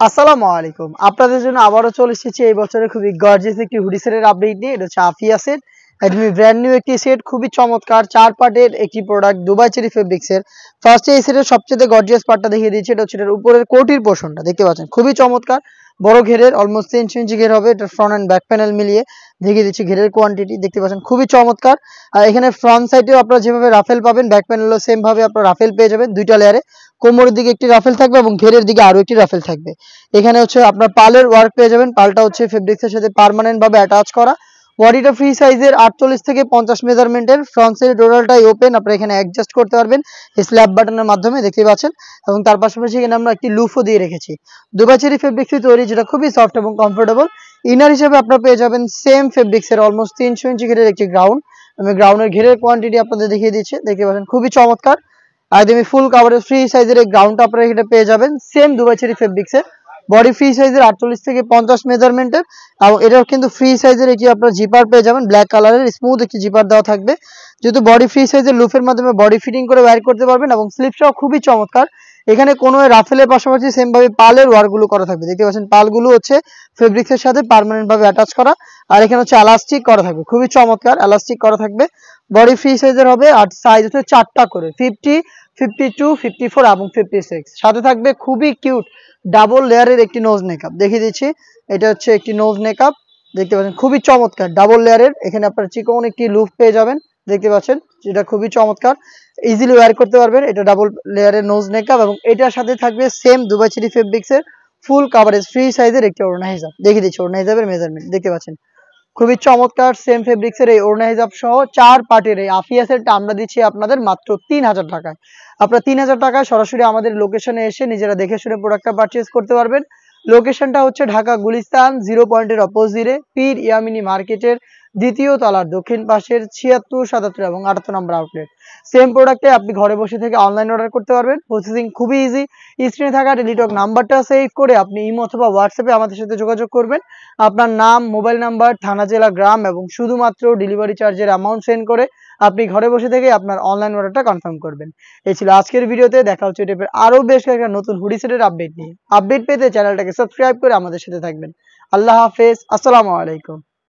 আসসালামু আলাইকুম। আপনাদের জন্য আবারও চলে এসেছি এই বছরের খুবই গর্জিয়াস একটি হুডি সেটের আপডেট নিয়ে। এটা হচ্ছে আফিয়া সেট। একদমই ব্র্যান্ড নিউ একটি সেট, খুবই চমৎকার 4 পার্টের একটি প্রোডাক্ট দুবাই চেরি ফেব্রিক্সের। ফার্স্টে এই সেটের সবচেয়ে গর্জিয়াস পার্টটা দেখিয়ে দিচ্ছি। এটা হচ্ছে এটার উপরের কোটির পোরশনটা দেখতে পাচ্ছেন, খুবই চমৎকার। বড় ঘেরের, অলমোস্ট 3 ইঞ্চি ঘের হবে। এটা ফ্রন্ট অ্যান্ড ব্যাক প্যানেল মিলিয়ে দেখিয়ে দিচ্ছি ঘেরের কোয়ান্টিটি দেখতে পাচ্ছেন, খুবই চমৎকার। আর এখানে ফ্রন্ট সাইডেও আপনারা যেভাবে রাফেল পাবেন, ব্যাক প্যানেলও সেম ভাবে আপনারা রাফেল পেয়ে যাবেন দুইটা লেয়ারে। কোমরের দিকে একটি রাফেল থাকবে এবং ঘেরের দিকে আরো একটি রাফেল থাকবে। এখানে হচ্ছে আপনার পালের ওয়ার্ক পেয়ে যাবেন। পালটা হচ্ছে ফেব্রিক্সের সাথে পার্মানেন্ট ভাবে অ্যাটাচ করা। বডিটা ফ্রি সাইজের 48 থেকে 50 মেজারমেন্টের। ফ্রন্ট সাইড ডোরালটাই ওপেন, আপনারা এখানে অ্যাডজাস্ট করতে পারবেন স্ল্যাব বাটনের মাধ্যমে দেখতে পাচ্ছেন। এবং তার পাশাপাশি এখানে আমরা একটি লুফও দিয়ে রেখেছি। দুবাই চেরি ফেব্রিক্সে তৈরি, যেটা খুবই সফট এবং কমফোর্টেবল। ইনার হিসেবে আপনারা পেয়ে যাবেন সেম ফেব্রিক্সের অলমোস্ট 300 ইঞ্চি ঘেরের একটি গ্রাউন্ড। আমি গ্রাউন্ডের ঘেরের কোয়ান্টিটি আপনাদের দেখিয়ে দিচ্ছি, দেখতে পাচ্ছেন খুবই চমৎকার। একদমই ফুল কাভারেজ ফ্রি সাইজের এই গ্রাউন্ডটা আপনারা এখানে পেয়ে যাবেন সেম দুবাই চেরি ফেব্রিক্সের। বডি ফ্রি সাইজের 48 থেকে 50 মেজারমেন্টের। এবং এটাও কিন্তু ফ্রি সাইজের একটি আপনার জিপার পেয়ে যাবেন, ব্ল্যাক কালারের স্মুথ একটি জিপার দেওয়া থাকবে। যেহেতু বডি ফ্রি সাইজের, লুফের মাধ্যমে বডি ফিটিং করে ওয়্যার করতে পারবেন। এবং স্লিপসটাও খুবই চমৎকার। এখানে কোনো রাফেলের পাশাপাশি সেম ভাবে পালের ওয়ার্কগুলো করা থাকবে, দেখতে পাচ্ছেন পালগুলো হচ্ছে ফেব্রিক্সের সাথে পার্মানেন্ট ভাবে অ্যাটাচ করা। আর এখানে হচ্ছে এলাস্টিক করা থাকবে, খুবই চমৎকার এলাস্টিক করা থাকবে। বডি ফ্রি সাইজের হবে আর সাইজ হচ্ছে 4টা করে, 50, 52, 54 এবং 56। সাথে থাকবে খুবই কিউট ডাবল লেয়ারের একটি নোজ মেকআপ দেখিয়ে দিচ্ছি। এটা হচ্ছে একটি নোজ মেকআপ, দেখতে পাচ্ছেন খুবই চমৎকার ডাবল লেয়ারের। এখানে আপনার চিকন একটি লুফ পেয়ে যাবেন, দেখতে পাচ্ছেন যেটা খুবই চমৎকার, ইজিলি ওয়্যার করতে পারবেন। এটা ডাবল লেয়ারের নোজ মেকআপ এবং এটার সাথে থাকবে সেম দুবাই চেরি ফেব্রিক্সের ফুল কাভারেজ ফ্রি সাইজের একটি ওড়না হিজাব দেখিয়ে দিচ্ছি। ওড়না হিজাবের মেজারমেন্ট দেখতে পাচ্ছেন, খুবই চমৎকার সেম ফেব্রিক্সের এই ওড়না হিজাব সহ 4 পার্টের এই আফিয়া সেটটা আমরা দিচ্ছি আপনাদের মাত্র 3000 টাকায়। আপনারা 3000 টাকায় সরাসরি আমাদের লোকেশনে এসে নিজেরা দেখে শুনে প্রোডাক্টটা পারচেজ করতে পারবেন। লোকেশনটা হচ্ছে ঢাকা গুলিস্তান 0 পয়েন্টের অপোজিটে পীর ইয়ামিনী মার্কেটের দ্বিতীয় তলার দক্ষিণ পাশের 76, 77 এবং 78 নম্বর আউটলেট। সেম প্রোডাক্টে আপনি ঘরে বসে থেকে অনলাইন অর্ডার করতে পারবেন। প্রসেসিং খুবই ইজি। স্ক্রিনে থাকা টেলিটক নাম্বারটা সেভ করে আপনি ইমো অথবা হোয়াটসঅ্যাপে আমাদের সাথে যোগাযোগ করবেন। আপনার নাম, মোবাইল নাম্বার, থানা, জেলা, গ্রাম এবং শুধুমাত্র ডেলিভারি চার্জের অ্যামাউন্ট সেন্ড করে আপনি ঘরে বসে থেকে আপনার অনলাইন অর্ডারটা কনফার্ম করবেন। এই ছিল আজকের ভিডিওতে। দেখা হচ্ছে এই টাইপের আরো বেশ কয়েকটা নতুন হুডি সেটের আপডেট নিয়ে। আপডেট পেতে চ্যানেলটাকে সাবস্ক্রাইব করে আমাদের সাথে থাকবেন। আল্লাহ হাফেজ, আসসালামু আলাইকুম।